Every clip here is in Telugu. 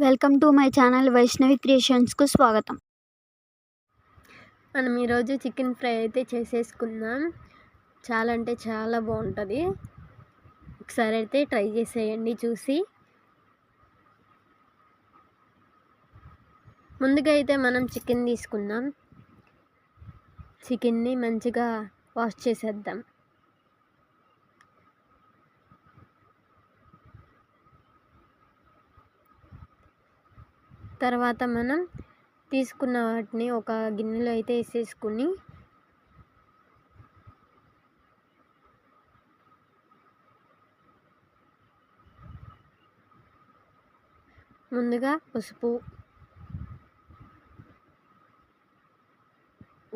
Welcome to my channel Vaishnavi క్రియేషన్స్కు స్వాగతం. మనం ఈరోజు చికెన్ ఫ్రై అయితే చేసేసుకుందాం. చాలా అంటే చాలా బాగుంటుంది. ఒకసారి అయితే ట్రై చేసేయండి చూసి. ముందుగా అయితే మనం చికెన్ తీసుకుందాం. చికెన్ని మంచిగా వాష్ చేసేద్దాం. తర్వాత మనం తీసుకున్న వాటిని ఒక గిన్నెలో అయితే వేసేసుకుని ముందుగా పసుపు,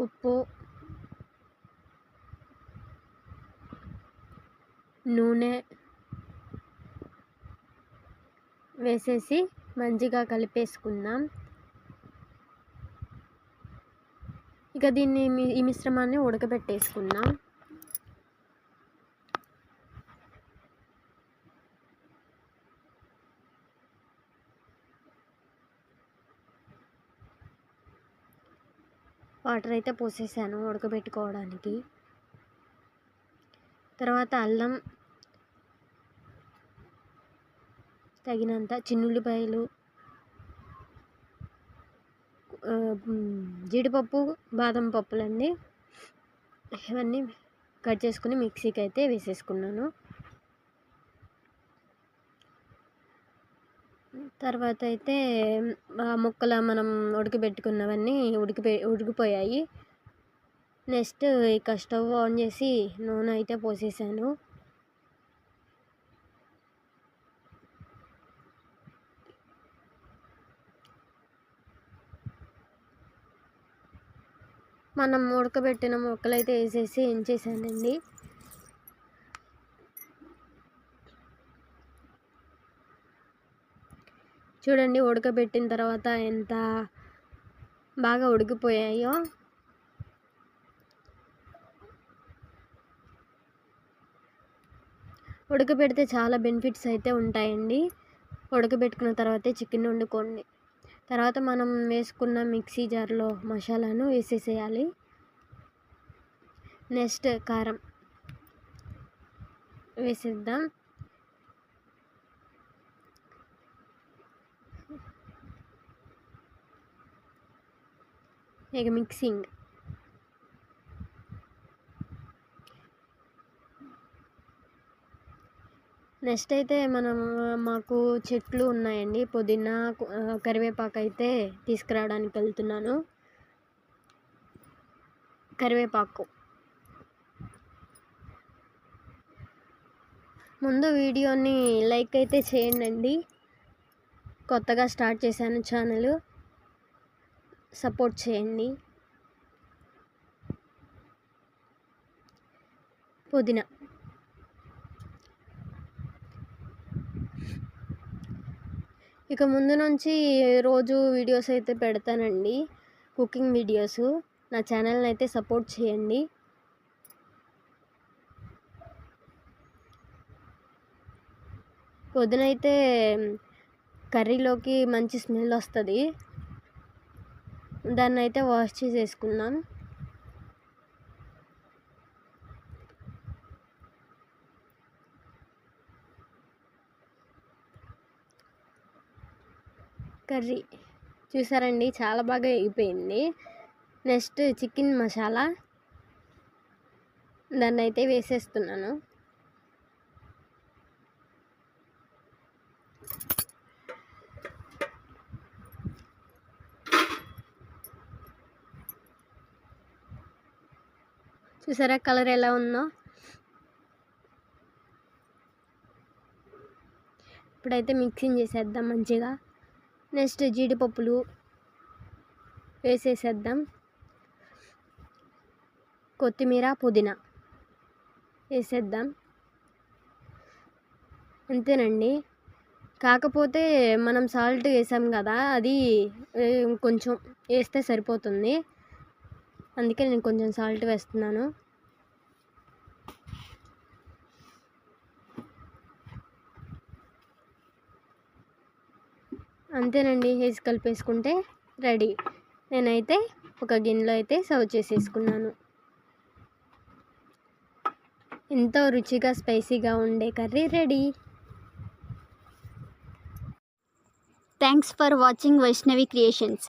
ఉప్పు, నూనె వేసేసి మంచిగా కలిపేసుకుందాం. ఇక దీన్ని ఈ మిశ్రమాన్ని ఉడకబెట్టేసుకుందాం. వాటర్ అయితే పోసేసాను ఉడకబెట్టుకోవడానికి. తర్వాత అల్లం తగినంత, చిన్నుల్లిపాయలు, జీడిపప్పు, బాదం పప్పులండి, ఇవన్నీ కట్ చేసుకుని మిక్సీకి అయితే వేసేసుకున్నాను. తర్వాత అయితే ముక్కలు మనం ఉడకబెట్టుకున్నవన్నీ ఉడికిపోయాయి. నెక్స్ట్ ఇక స్టవ్ ఆన్ చేసి నూనె అయితే పోసేసాను. మనం ఉడకబెట్టిన ముక్కలు అయితే వేసేసి ఎంచేసానండి. చూడండి, ఉడకబెట్టిన తర్వాత ఎంత బాగా ఉడికిపోయాయో. ఉడకబెడితే చాలా బెనిఫిట్స్ అయితే ఉంటాయండి. ఉడకబెట్టుకున్న తర్వాతే చికెన్ వండుకోండి. తర్వాత మనం వేసుకున్న మిక్సీ జార్లో మసాలాను వేసేసేయాలి. నెక్స్ట్ కారం వేసేద్దాం. ఇక మిక్సింగ్. నెక్స్ట్ అయితే మాకు చెట్లు ఉన్నాయండి. పుదీనా, కరివేపాకు అయితే తీసుకురావడానికి వెళ్తున్నాను. కరివేపాకు ముందు వీడియోని లైక్ అయితే చేయండి. కొత్తగా స్టార్ట్ చేశాను ఛానల్, సపోర్ట్ చేయండి. పుదీనా, ఇక ముందు నుంచి రోజు వీడియోస్ అయితే పెడతానండి, కుకింగ్ వీడియోస్. నా ఛానల్ని అయితే సపోర్ట్ చేయండి. పుదీనా అయితే కర్రీలోకి మంచి స్మెల్ వస్తుంది. దాన్ని అయితే వాష్ చేసేసుకుందాం. కర్రీ చూసారండి, చాలా బాగా ఎగిపోయింది. నెక్స్ట్ చికెన్ మసాలా, దాన్ని అయితే వేసేస్తున్నాను. చూసారా కలర్ ఎలా ఉందో. ఇప్పుడైతే మిక్సింగ్ చేసేద్దాం మంచిగా. నెక్స్ట్ జీడిపప్పులు వేసేసేద్దాం. కొత్తిమీర, పుదీనా వేసేద్దాం. అంతేనండి. కాకపోతే మనం సాల్ట్ వేసాం కదా, అది కొంచెం వేస్తే సరిపోతుంది. అందుకే నేను కొంచెం సాల్ట్ వేస్తున్నాను. అంతేనండి, వేసి కలిపేసుకుంటే రెడీ. నేనైతే ఒక గిన్నెలో అయితే సర్వ్ చేసేసుకున్నాను. ఎంతో రుచిగా స్పైసీగా ఉండే curry ready. Thanks for watching Vaishnavi creations.